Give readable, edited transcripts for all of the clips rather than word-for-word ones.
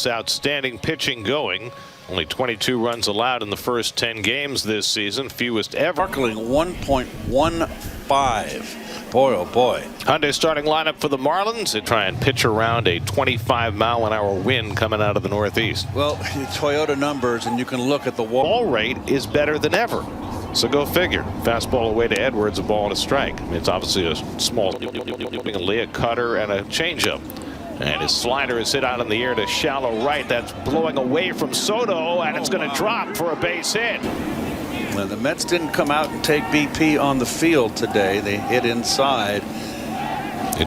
Outstanding pitching going. Only 22 runs allowed in the first 10 games this season, fewest ever. Sparkling 1.15. Boy, oh boy. Hyundai starting lineup for the Marlins. They try and pitch around a 25-mile-an-hour wind coming out of the northeast. Well, Toyota numbers, and you can look at the ball rate is better than ever. So go figure. Fastball away to Edwards, a ball and a strike. I mean, it's obviously a small a cutter and a changeup. And his slider is hit out in the air to shallow right. That's blowing away from Soto, and it's going to drop for a base hit. Well, the Mets didn't come out and take BP on the field today. They hit inside.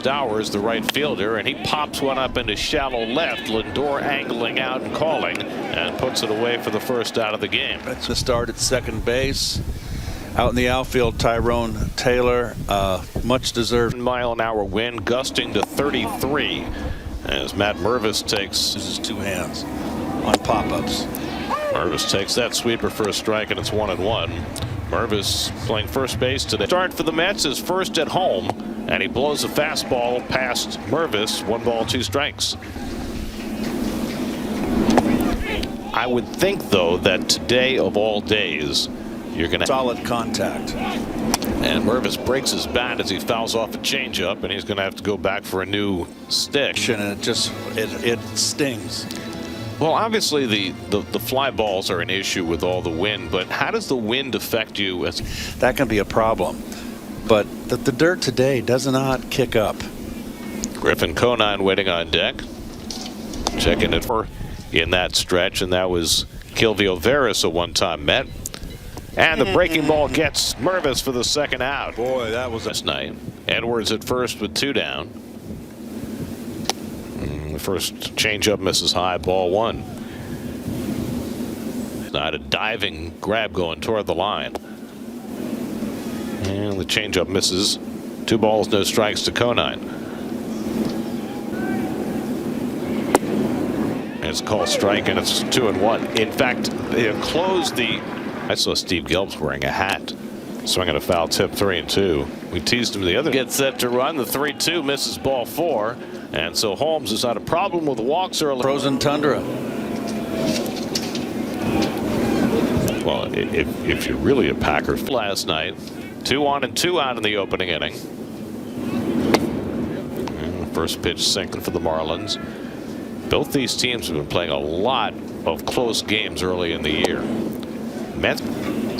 Dowers, the right fielder, and he pops one up into shallow left. Lindor angling out and calling, and puts it away for the first out of the game. That's the start at second base. Out in the outfield, Tyrone Taylor, much deserved. Mile-an-hour wind gusting to 33 as Matt Mervis takes his two hands on pop-ups. Mervis takes that sweeper for a strike, and it's 1-1. Mervis playing first base today. Start for the Mets is first at home, and he blows a fastball past Mervis. 1 ball, 2 strikes. I would think, though, that today of all days, you're going to solid contact. And Mervis breaks his bat as he fouls off a changeup, and he's going to have to go back for a new stick. And it stings. Well, obviously the fly balls are an issue with all the wind, but how does the wind affect you? That can be a problem, but the dirt today does not kick up. Griffin Conine waiting on deck, checking it for in that stretch, and that was Kilvio Veras, a one-time Met. And the breaking ball gets Mervis for the second out. Boy, that was this night. Edwards at first with 2 down. The first changeup misses high, ball 1. Not a diving grab going toward the line. And the changeup misses. 2 balls, no strikes to Conine. And it's called strike, and it's 2-1. In fact, they closed the. I saw Steve Gelb's wearing a hat, swinging a foul tip, 3-2. We teased him the other. Gets set to run. The 3-2 misses ball 4, and so Holmes has had a problem with walks early. Frozen tundra. Well, if you're really a Packer. Last night, 2 on and 2 out in the opening inning. And the first pitch sinking for the Marlins. Both these teams have been playing a lot of close games early in the year. Mets,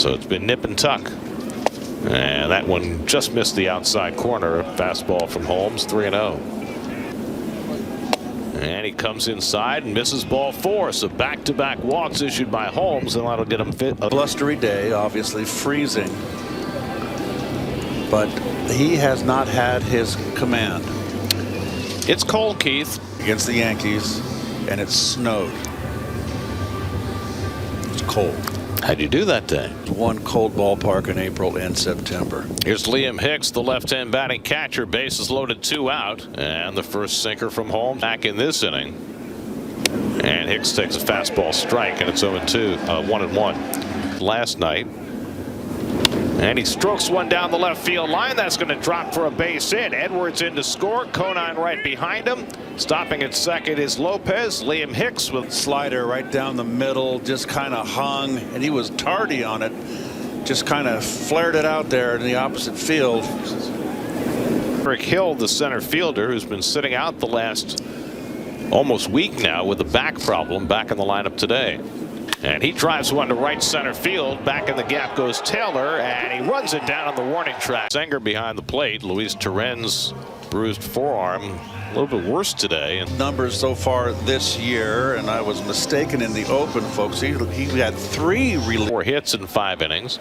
so it's been nip and tuck, and that one just missed the outside corner. Fastball from Holmes, 3-0, and he comes inside and misses ball 4. So back-to-back walks issued by Holmes, and that'll get him fit. A blustery day, obviously freezing, but he has not had his command. It's cold, Keith, against the Yankees, and it snowed. It's cold. How'd you do that day? One cold ballpark in April and September. Here's Liam Hicks, the left-hand batting catcher. Bases loaded, 2 out, and the first sinker from Holmes back in this inning. And Hicks takes a fastball strike, and it's 0-2, 1-1. Last night, and he strokes one down the left field line. That's going to drop for a base hit. Edwards in to score. Conine right behind him. Stopping at second is Lopez. Liam Hicks with slider right down the middle, just kind of hung, and he was tardy on it. Just kind of flared it out there in the opposite field. Rick Hill, the center fielder, who's been sitting out the last almost week now with a back problem, back in the lineup today. And he drives one to right center field. Back in the gap goes Taylor, and he runs it down on the warning track. Sanger behind the plate. Luis Torrens bruised forearm, a little bit worse today. And numbers so far this year, and I was mistaken in the open, folks. He had 4 hits in 5 innings.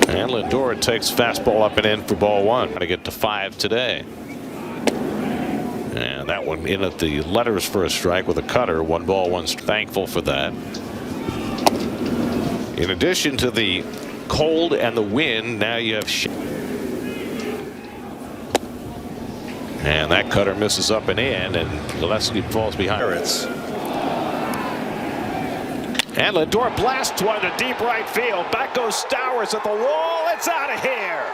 And Lindor takes fastball up and in for ball 1. Got to get to 5 today. And that one in at the letters for a strike with a cutter. 1 ball, 1 strike. Thankful for that. In addition to the cold and the wind, now you have and that cutter misses up and in, and Gillespie falls behind. And Lindor blasts one to deep right field. Back goes Stowers at the wall. It's out of here.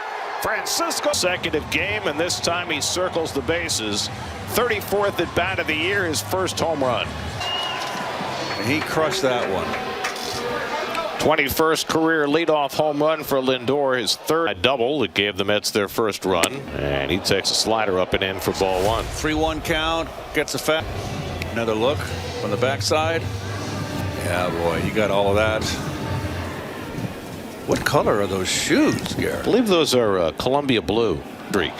Francisco. Consecutive game, and this time he circles the bases. 34th at bat of the year, his first home run. And he crushed that one. 21st career leadoff home run for Lindor, his third double that gave the Mets their first run. And he takes a slider up and in for ball one. 3-1 count, gets a fat. Another look from the backside. Yeah, boy, you got all of that. What color are those shoes, Garrett? I believe those are Columbia blue streak.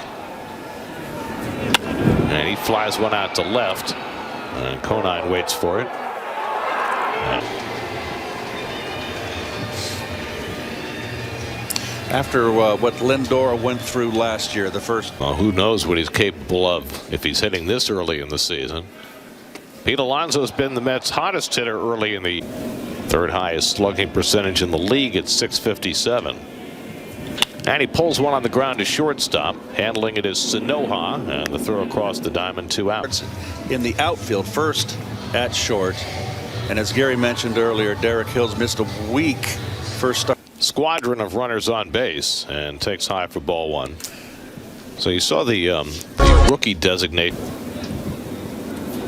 And he flies one out to left. And Conine waits for it. After what Lindor went through last year, the first. Well, who knows what he's capable of if he's hitting this early in the season. Pete Alonso's been the Mets' hottest hitter early in the third highest slugging percentage in the league at .657. And he pulls one on the ground to shortstop. Handling it is Sanoha, and the throw across the diamond, 2 outs. In the outfield, first at short. And as Gary mentioned earlier, Derek Hills missed a week first start. Squadron of runners on base and takes high for ball one. So you saw the rookie designate.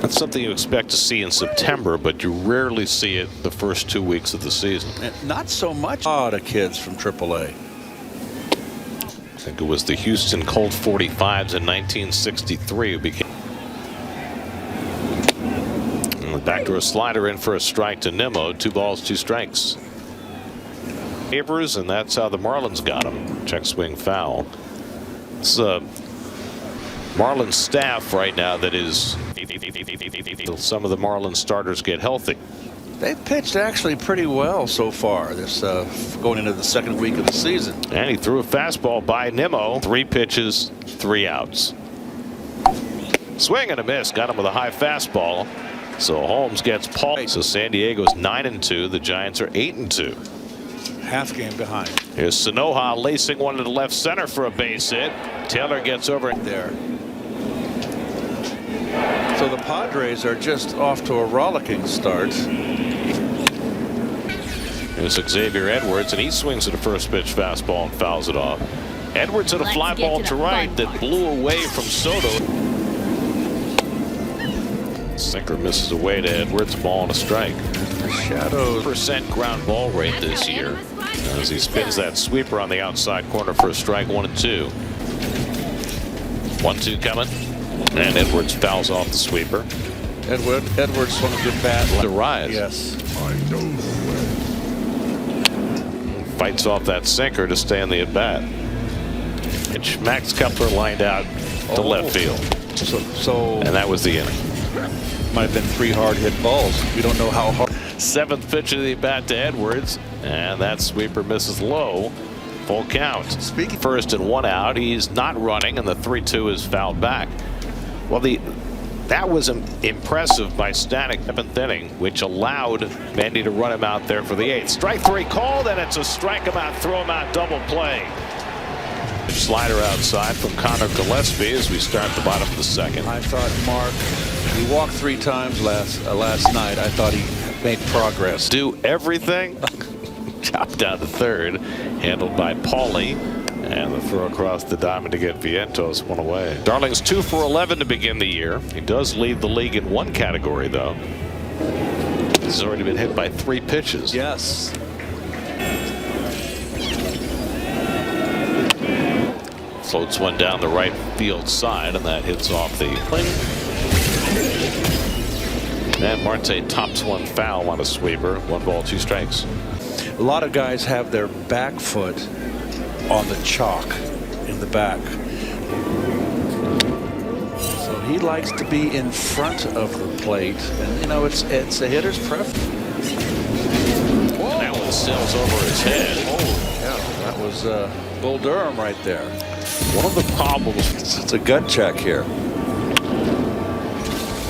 That's something you expect to see in September, but you rarely see it the first 2 weeks of the season. And not so much. A lot of kids from AAA. I think it was the Houston Colt 45s in 1963 who became. And back to a slider in for a strike to Nimmo. 2 balls, 2 strikes. Favors, and that's how the Marlins got him. Check swing foul. It's Marlins staff right now that is. Some of the Marlins starters get healthy. They've pitched actually pretty well so far this going into the second week of the season. And he threw a fastball by Nimmo. 3 pitches, 3 outs. Swing and a miss. Got him with a high fastball. So Holmes gets Paul. So San Diego's 9-2. The Giants are 8-2. Half game behind. Here's Sanoha lacing one to the left center for a base hit. Taylor gets over there. So the Padres are just off to a rollicking start. Here's Xavier Edwards, and he swings at a first pitch fastball and fouls it off. Edwards hit a fly ball to right that blew away from Soto. Sinker misses away to Edwards. Ball and a strike. Shadows. % ground ball rate this year as he spins that sweeper on the outside corner for a strike. 1-2. 1-2 coming, and Edwards fouls off the sweeper. Edwards swung a good bat to rise. Yes. Fights off that sinker to stay in the at bat. And Max Kepler lined out to left field. And that was the inning. Might have been 3 hard hit balls. We don't know how hard. 7th pitch of the at bat to Edwards, and that sweeper misses low. Full count. Speaking. First and 1 out. He's not running, and the 3-2 is fouled back. Well, that was impressive by Stanek 7th inning, which allowed Mendy to run him out there for the 8th. Strike 3 called, and it's a strike him out, throw him out, double play. Slider outside from Connor Gillespie as we start the bottom of the second. I thought Mark, he walked 3 times last night. I thought he made progress. Do everything. Chopped down to third, handled by Paulie, and the throw across the diamond to get Vientos 1 away. Darling's 2 for 11 to begin the year. He does lead the league in 1 category, though. He's already been hit by 3 pitches. Yes. Floats one down the right field side, and that hits off the plane. And Marte tops one foul on a sweeper. 1 ball, 2 strikes. A lot of guys have their back foot on the chalk in the back. So he likes to be in front of the plate. And, you know, it's a hitter's preference. That one sails over his head. Oh, yeah, that was Bull Durham right there. One of the problems. It's a gut check here.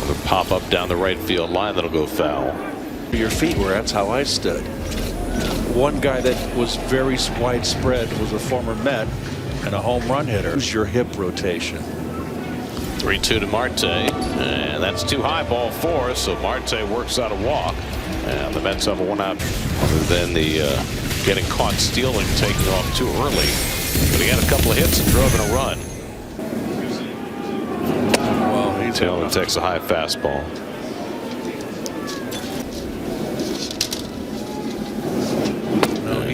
The pop up down the right field line that'll go foul. Your feet were. That's how I stood. One guy that was very widespread was a former Met and a home run hitter. Who's your hip rotation? 3-2 to Marte, and that's too high, ball 4. So Marte works out a walk, and the Mets have a 1 out. Other than the getting caught stealing, taking off too early. But he had a couple of hits and drove in a run. Well, Taylor takes a high fastball.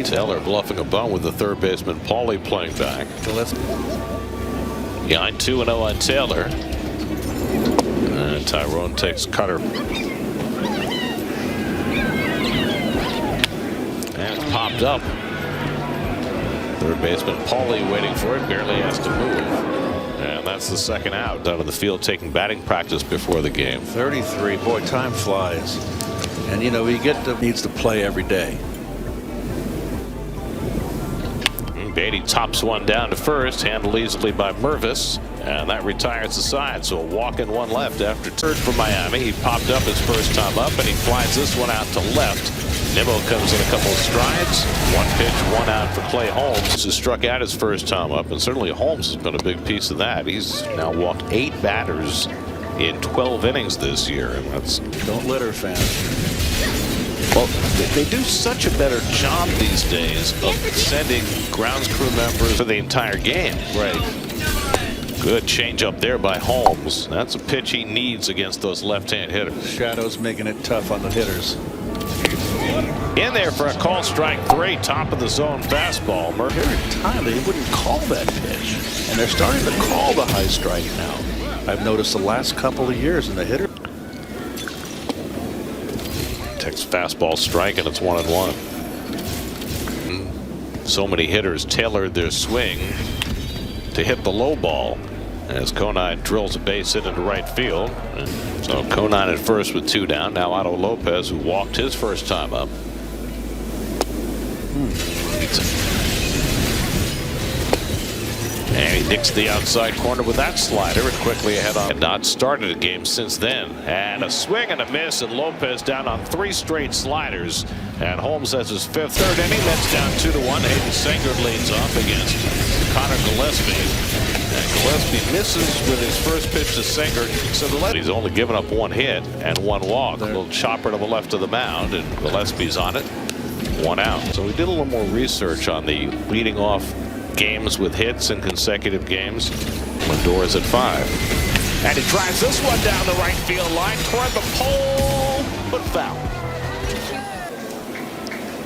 Taylor bluffing a bunt with the third baseman Paulie playing back. So let's behind 2-0 on Taylor. And Tyrone takes cutter. And it's popped up. Third baseman Paulie waiting for it, barely has to move. And that's the second out. Down to the field taking batting practice before the game. 33. Boy, time flies. And you know, needs to play every day. Beatty tops one down to first, handled easily by Mervis, and that retires the side. So a walk and one left after third for Miami. He popped up his first time up, and he flies this one out to left. Nimmo comes in a couple of strides. One pitch, one out for Clay Holmes, who struck out his first time up, and certainly Holmes has been a big piece of that. He's now walked 8 batters in 12 innings this year, and that's Don't litter, fans. well, they do such a better job these days of sending grounds crew members for the entire game. Right. Good change up there by Holmes. That's a pitch he needs against those left-hand hitters. Shadow's making it tough on the hitters. In there for a call, strike 3, top of the zone fastball. Every time they wouldn't call that pitch, and they're starting to call the high strike now. I've noticed the last couple of years, and the hitter Takes fastball strike, and it's 1-1. So many hitters tailored their swing to hit the low ball as Conine drills a base hit into right field. So Conine at first with 2 down. Now Otto Lopez, who walked his first time up. And he nicks the outside corner with that slider, and quickly ahead on. Had not started a game since then. And a swing and a miss, and Lopez down on 3 straight sliders. And Holmes has his 5th. Third inning, Mets down 2-1. Hayden Singer leads off against Connor Gillespie. And Gillespie misses with his first pitch to Singer. So he's only given up 1 hit and 1 walk. A little chopper to the left of the mound, and Gillespie's on it. 1 out. So we did a little more research on the leading off games with hits in consecutive games. Lindor is at 5. And he drives this one down the right field line toward the pole, but foul.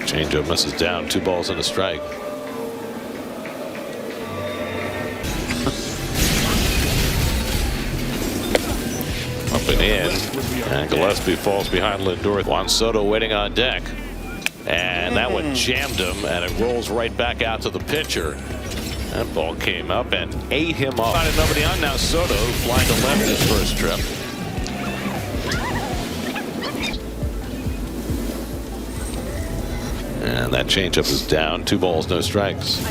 Changeup misses down, 2 balls and a strike. Up and in, and Gillespie falls behind Lindor. Juan Soto waiting on deck. And that one jammed him, and it rolls right back out to the pitcher. That ball came up and ate him up. Nobody on now. Soto flying to left his first trip. And that changeup is down. 2 balls, no strikes.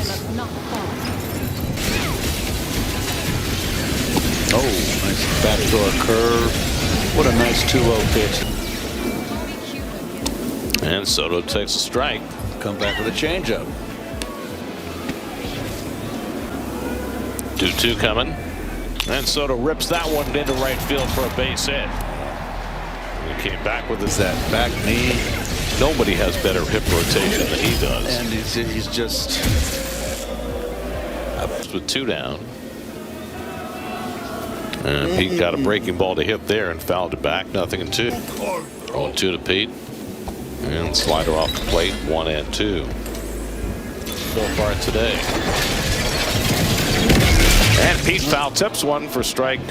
Oh, nice backdoor curve. What a nice 2-0 pitch. And Soto takes a strike. Come back with a changeup. 2-2 coming. And Soto rips that one into right field for a base hit. He came back with his That back knee. Nobody has better hip rotation than he does. And he's just with 2 down. And Pete got a breaking ball to hit there and fouled it back. 0-2. 0-2 to Pete. And slider off the plate. 1-2 so far today. And Pete foul tips one for strike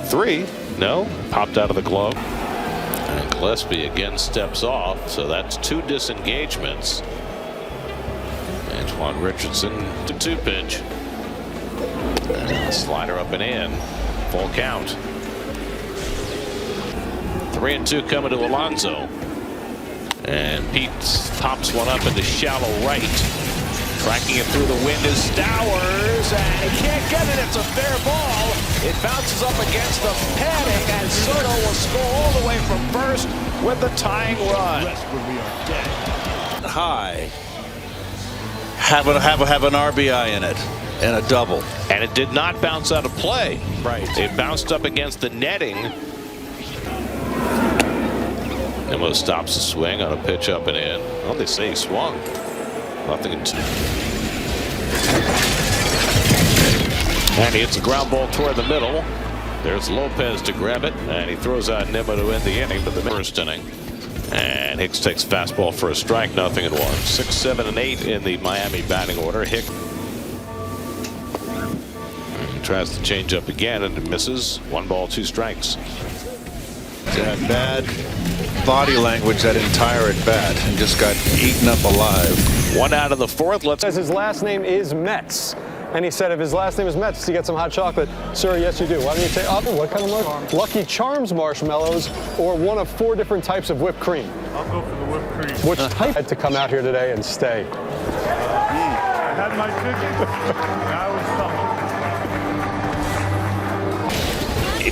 3. No, popped out of the glove. And Gillespie again steps off, so that's 2 disengagements. Antoine Richardson to 2 pitch. And a slider up and in. Full count. 3-2 coming to Alonso. And Pete pops one up into shallow right. Tracking it through the wind is Stowers, and he can't get it. It's a fair ball. It bounces up against the padding, and Soto will score all the way from first with the tying run. high. Have an RBI in it and a double. And it did not bounce out of play. Right. It bounced up against the netting. Nimmo stops the swing on a pitch up and in. Well, they say he swung. Nothing in 2. And he hits a ground ball toward the middle. There's Lopez to grab it, and he throws out Nimmo to end the inning, but the first inning. And Hicks takes fastball for a strike, 0-1. 6, 7, and 8 in the Miami batting order. Hicks tries to change up again and misses. 1 ball, 2 strikes. That bad body language that entire at bat and just got eaten up alive. 1 out of the 4th. Let's. Says his last name is Metz. And he said, if his last name is Metz, does he get some hot chocolate? Sir, yes, you do. Why don't you take what kind of marshmallows? Lucky Charms marshmallows or one of 4 different types of whipped cream? I'll go for the whipped cream. Which type had to come out here today and stay? I had my ticket. Now it's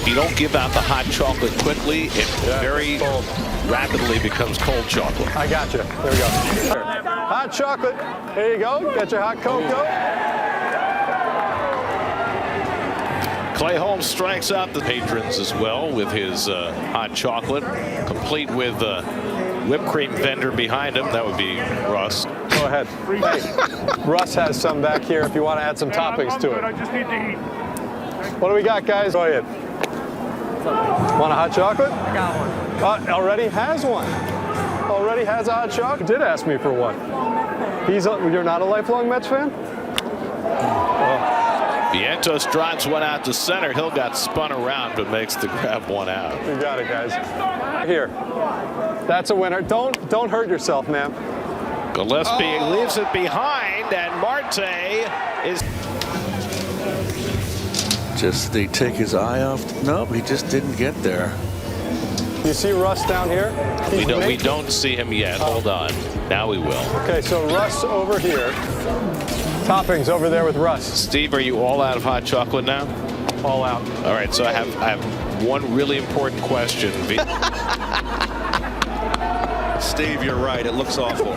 If you don't give out the hot chocolate quickly, it very rapidly becomes cold chocolate. I got you. There we go. Hot chocolate. There you go. Got your hot cocoa. Clay Holmes strikes out the patrons as well with his hot chocolate, complete with whipped cream vendor behind him. That would be Russ. Go ahead. Hey, Russ has some back here if you want to add some toppings to it. I just need to eat. What do we got, guys? Go ahead. Want a hot chocolate? I got one. Already has one. Already has a hot chocolate. Did ask me for one. You're not a lifelong Mets fan? Vientos drives one out to center. Hill got spun around but makes the grab 1 out. You got it, guys. Here. That's a winner. Don't hurt yourself, man. Gillespie leaves it behind, and Marte is. Just they take his eye off. Nope, he just didn't get there. You see Russ down here? We don't see him yet. Hold on. Now we will. Okay, so Russ over here. Toppings over there with Russ. Steve, are you all out of hot chocolate now? All out. All right, so I have one really important question. Steve, you're right. It looks awful.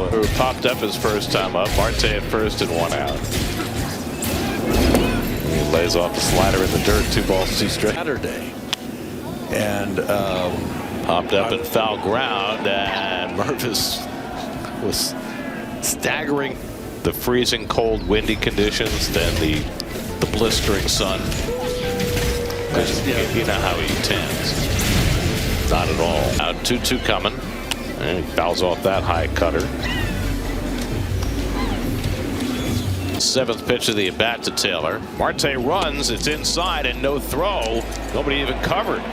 Who popped up his first time up. Marte at first and 1 out. He lays off the slider in the dirt. 2 balls, 2 strikes. Saturday. And Popped up in foul ground, and Mervis was staggering the freezing cold windy conditions, then the blistering sun. You know how he tends. Not at all. Out 2-2 coming, and he fouls off that high cutter. 7th pitch of the at bat to Taylor. Marte runs, it's inside and no throw. Nobody even covered.